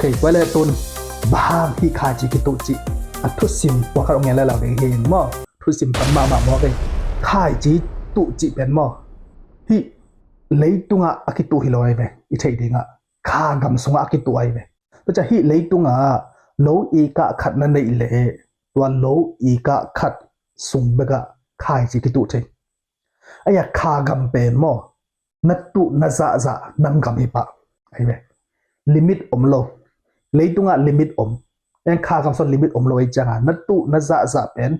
เคไว้เลยตุนบางที่ขาจิกิตุจิทุสิมว่าเขาเอาเงี้ยแล้วเราได้เห็นมั้งทุสิมปันมาหม้อเลยขาจิตุจิเป็นมั้งที่เลยตุงอากิตุฮิโลไอเบอีเทดิงอ่ะขากำสงอากิตุไอเบก็จะที่เลยตุงอ่ะโลอีกะขัดนั่นได้เลยตัวโลอีกะขัดสงเบกะขาจิกิตุเทไอ้ยาขากำเป็นมั้งนัตตุนัซาซานังกำฮิปะไอเบลิมิตอมโลเลยตุงอ่ะลิมิตอมยังขากำสนลิมิตอมโลไอจังอ่ะนัตตุนัซาซาเป็น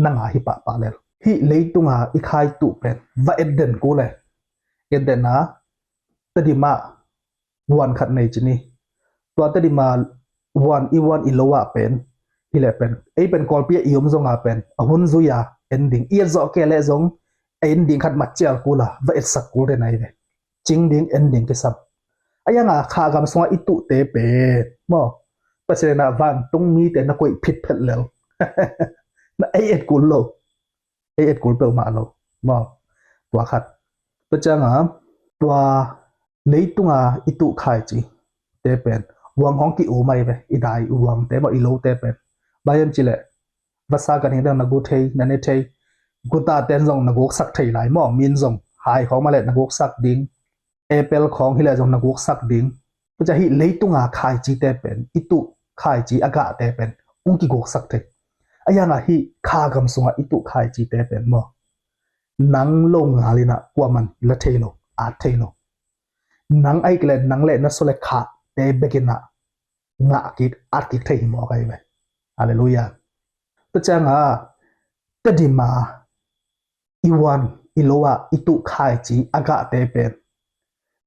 นังฮิปะปะเลยที่เลยตุงอ่ะอีกขายตุเป็นว่าเอ็ดเดนกูเลยเอ็ดเดนนะตดิมาวันขัดในจีนี่ตัวตดิมาวันอีโลวะเป็นที่แหละเป็นไอเป็นกอลเปียอีมซงอ่ะเป็นหุ่นซุยาเอ็นดิ้งเอียจอกเกลซงเอ็นดิ้งขัดมัดเจลกูละว่าเอ็ดสักกูเลยนะไอเบจริงดิ้งเอ็นดิ้งก็ซับไอ้ยังอ่ะขากำสงอิตุเตเปมั้งปัจจุบันวันตรงมีแต่นักกุยผิดเผิดแล้วนะไอเอ็ดกูโลไอเอ็ดกูเปิลมาโลมั้งตัวขัดปัจจุบันตัวเลยตุงอ่ะอิตุขายจีเตเป็นวังห้องกี่อูไม่ไปอีได้วังเตมาอีโลเตเป็นบายัมจิเลภาษากันเห็นนักกุเทยนั่นเทยกุตาเต้นซงนักกุสักเทยหลายมั่งมินซงหายของมาเลยนักกุสักดิ้งเอเปิลของฮิเลซงนักกุสักดิ้งก็จะฮิเลยตุงอ่ะขายจีเตเป็นอิตุขายจีอากาเตเป็นอุ้งกี่กุสักเทยไอ้ยังอ่ะฮิขากำสงอ่ะอิตุขายจีเตเป็นมั่งนังลงหาลินะกว่ามันละเทโลอาเทโลนังไอ้กเลนังเล่นนัสเลขาเตเบกินะงะกิดอากิดเทหิมอกันไปฮาเลลูยาตัวจังอ่ะตดิมาอีวันอีโลวะอิตุขายจีอากาเตเป็น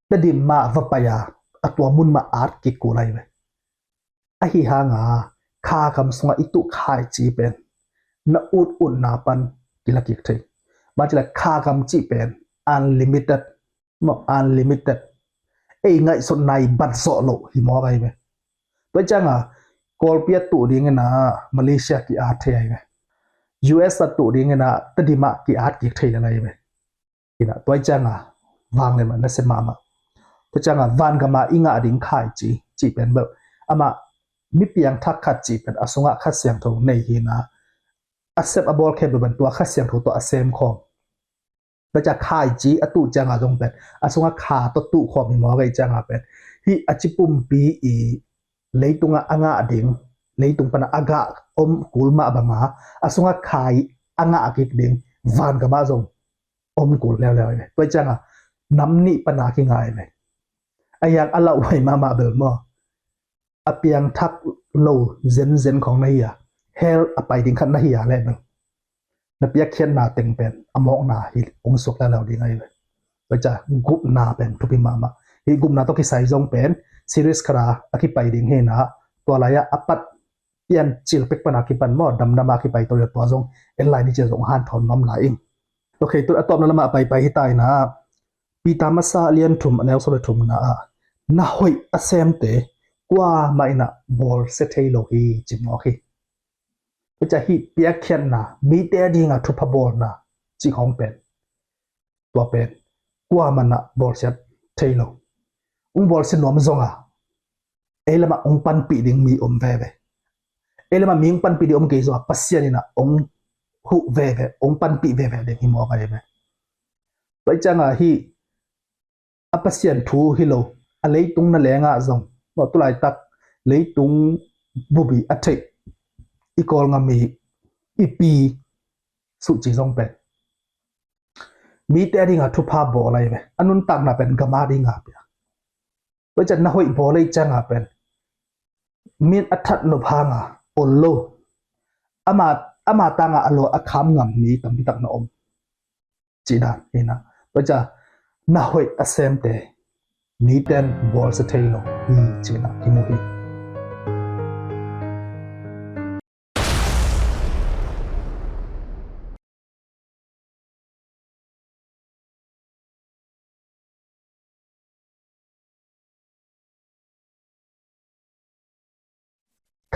ตดิมาวัปยาอัตัวมุนมาอากิดกูไรไปไอ้ห่างอ่ะข้าคำสงอิตุขายจีเป็นนัอุดอุดนาปันกิลกิดเทบางทีละค่ากำจีเป็น unlimited บอก unlimited ไอ้ไงส่วนในบัตรโซโลหิมอไปไหมตัวจังอ่ะกอลเปียตัวดิ้งนะมาเลเซียกี่อาร์ตเทียไหม US ตัวดิ้งนะตดิมากี่อาร์ตกี่เทียอะไรไหมนี่นะตัวจังอ่ะวางเลยมันนั่นเสมามาตัวจังอ่ะวันก็มาอิงอ่ะดิ้งขายจีเป็นแบบอามามิเพียงทักขัดจีเป็นอสงะขัดเสียงทงในหินะacceptable แค่เป็นตัวค่าเสียงถูกตัว same ของแล้วจะขายจีอตุจังอาจงเป็นสงว่าขาตัวตุของมีหมอไกจังอาเป็นที่อจิปุ่มปีอีเลยตุงอ่างดิ่งเลยตุงปนอากากุลมาบังอาสงว่าขายอ่างกิดดิ่งวันกับมาจงกุลแล้วเนี่ยตัวจังอ่ะน้ำนี่ปนาคิงไงเนี่ยไอ้ยังอัลลอฮ์ไว้มาเดินมั้งอเปียงทักโลเซนของนายเฮลไปดิ้งขันนาฮิยาเลยนะนับยักเขียนนาเต็งเป็นอมองนาฮิองสุกแล้วดิ้งไงเลยก็จะกุบนาเป็นทุกิมาฮิกุบนาต้องคิดใส่จงเป็นซีรีส์คราอคิไปดิ้งเฮนะตัวอะไรอะปัดเปลี่ยนจิลเป็กปนาคิปันมอดำมาคิไปตัวตัวจงเอ็นไลน์นี่จะจงหันถอนน้ำไหลโอเคตัวตอมนั่นมาไปฮิตายนะปีตามาซาเลียนทุ่มอันนี้สุดทุ่มนะหอยอเซมเตกว่าไม่นะบอลเซตเทโลฮีจิมโอเคก็จะฮิเปียกเขียนนะมีแต่ดีงาทุบพบอลนะจีของเป็นตัวเป็นกว่ามันนะบอลเซตเทโลบอลเซนนวมซงเอลมาปันปีดิ่งมีเวเอลมามีปันปีดิ่งเกี่ยวกับปัสยานี่นะหุเวปันปีเวเด็กหิมอกันเลยไปจังฮิปัสยานทูฮิโลอะไรตรงนั่นแหละงาซงบอกตัวไหนตักเลยตรงบุบีอัฐิอีกอลงามีอีปีสุจิซงเป็นมีแต่ดิ่งทุบภาพบอลอะไรไหมอันนู้นตักน่ะเป็นกามาดิ่งอ่ะเปียว่าจะน่าหอยบอลเลยจังอ่ะเป็นมีอัฐนุพังอ่ะโอโลอามาตังอ่ะอโลอาคามงามมีตั้งที่ตักน่ะจีดานเห็นนะว่าจะน่าหอยอาเซมเตมีแต่บอลสเตย์โลจีน่ะที่มุฮี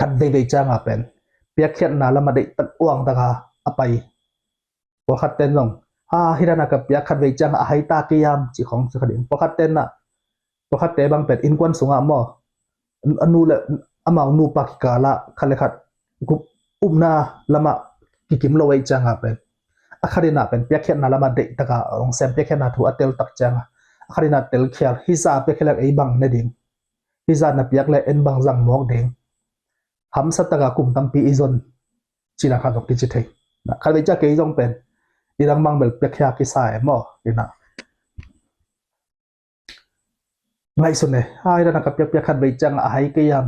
ขัดเวจังอ่ะเป็นเปียกเขียนนาละมาได้ตัดอ้วงตะกาอไปพอขัดเต้นลงฮิรานากับเปียกขัดเวจังให้ตาเกียมจีของสักเดียพอขัดเต้นน่ะพอขัดเตะบางเป็ดอินควันสูงอ่ะมั่ anu le amang nu pakikala khalekat gup umna lama kikim lowai changa pen akharina pen pekhet na lama de taka ong sem pekhet na thu atel tak changa akharina tel khial hiza pekhelak ei bang ne ding hiza na piak le en bang jang mok ding ham sataka kum tampi izon china kha dok ti chi thei na khalwe cha ke jong pen irang bang bel pekha ki sa mo ina ngai sun ne ai ra ka pek khat bei chang a hai ke yam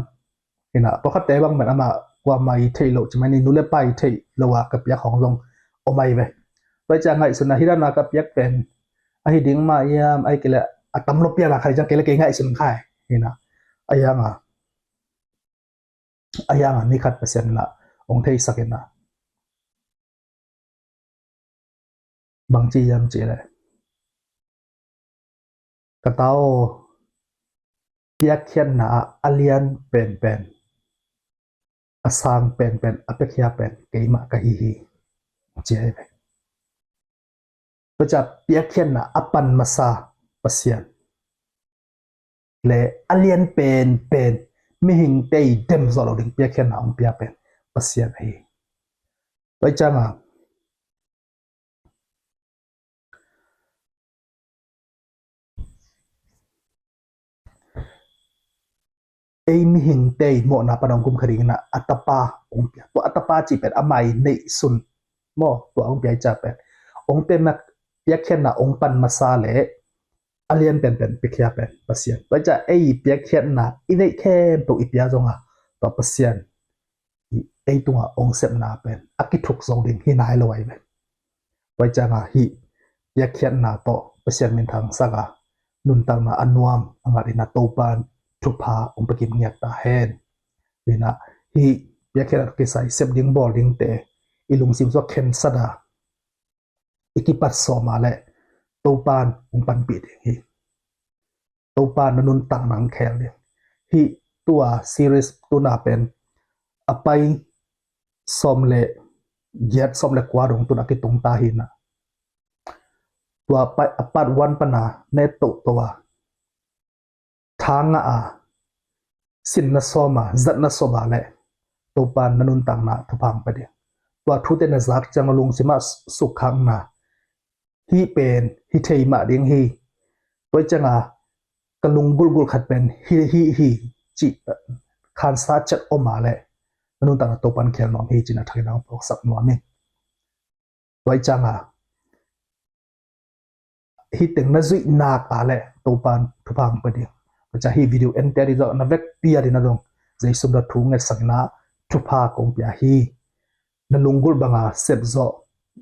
ina to khat te bang man ama kwa mai thei lo chmai ni nule pai thei lowa ka pek hong long o mai ve bei cha ngai sun na hirana ka pek pen ai ding ma yam ai kele atam lo pia la khai jang kele ke ngai sun khai ina ayanga ni khat pasen la ong thei sakena bang chi yam chi le katao piak khian na alian pen asang pen apekhia pen keima ka hi che ve bacha piak khian na apan masa pasian le alian pen mi hing tei dem zo lo ding piak khian na ong pia pen pasian hi bacha nga ei mi hing tei mo na panong kum khring na atapa ong pia to atapa chi pen amai nei sun mo to ong pia cha pen ong pen na piak khian na ong pan masa le alian pen pikhia pen pasian bacha ei piak khian na inei khem to ipia zonga to pasian ei tunga ong sep na pen akithuk zong ding hi nai lo wai ve bacha nga hi piak khian na to pasian min thang saga nun tang na anuam angari na topan thupa ong pakim ngiat ta hen ina hi piak khian ke sai sep ding bol ding te ilung sim zo khen sada ikipat so ma le topan ong pan pi ding hi topan nun tang nang khel ding hi tua series tuna pen apai somle giat somle kwa dong tuna ki tung ta hina tua pai apat wan pana ne to towa thanga a sin na soma zat na soba le topan nanun tang na thupang pa de tua thu te na zak changalung sima sukhang na hi pen hi thei ma ding hi toi changa kalung gul khat pen hi chi khan sa chat o ma le nanun tang to pan khel nom hi china thai nang pok sak no mi toi changa hi teng na zui na ka le to pan thupang pa de cha hi video enteri zo na vek pia dina dong zai sum da thu nge sakna thupa kong pia hi na lungul banga sep zo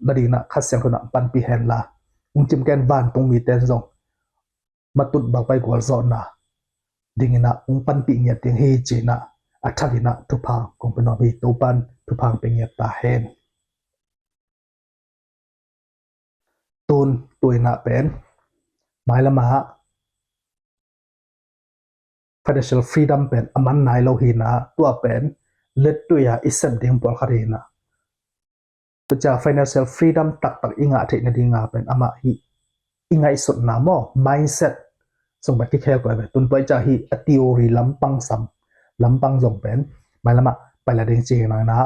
na dina khasyang khona pan pi hen la chim ken ban tung mi ten zong matut ba pai gol zo na dingina pan pi nge ting hi china athagina thupa kong pe no hi to pan thupa pe nge ta hen tun tuina pen mailama financial freedom pen aman nai lo hina tua pen let tu ya isem ding pol kharina tu cha financial freedom tak inga the na dinga pen ama hi inga isut na mo mindset song ba ki khel ko be tun pai cha hi a theory lampang jong pen mailama paila ding chi na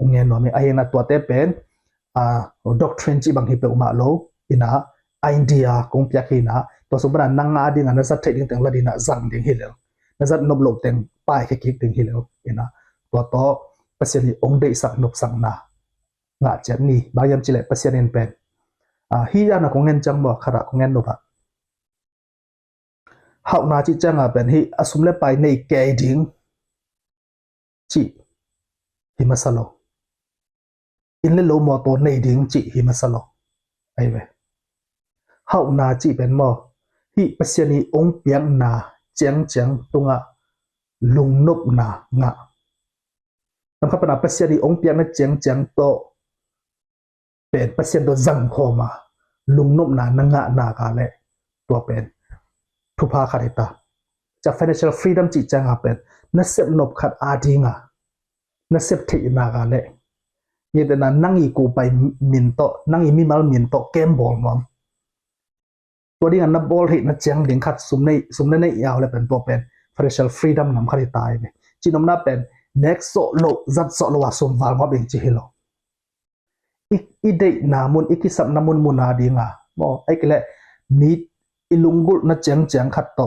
ungen no mi a hena tua te pen a doctrine chi bang hi pe uma lo ina idea kong pya khina to so bana nanga ding ana sa thai ding teng la dina zang ding hi le nazat nob lo teng pai ke kik ding hi le ina to pasien ong dei sak nop sang na nga chat ni ba yam chile pasien en pen hi ya na kongen chang mo khara kongen no ba hau na chi chang a pen hi asum le pai nei ke ding chi hi masalo in le lo mo to nei ding chi hi masalo ai ve hau na chi pen mo hi pasien ni ong piang na chang tunga lung nop na nga nam kha pana pasien ni ong piang na chang to pen pasien do zang khoma lung nop na nga na ka le to pen thupa kharita cha financial freedom chi chang a pen na sep nop khat adinga na sep thei na ka le ni de na nangi ku pai min to nangi mi mal min to kem bol momตัวนี้อันนับบอลเห็นนัดเจียงเดียงขัดสุ่มในyawเลยเป็นตัวเป็น expression freedom นำคดีตายเนี่ยจีนอมน่าเป็น next โซโลจัดโซโลวาสมวาลมาเป็นจีฮิโลอีเดนามุนอีกิสับนามุนมุนาดีงามอไอ้ก็เลยมีอิลุงกุลน่าเจียงขัดโต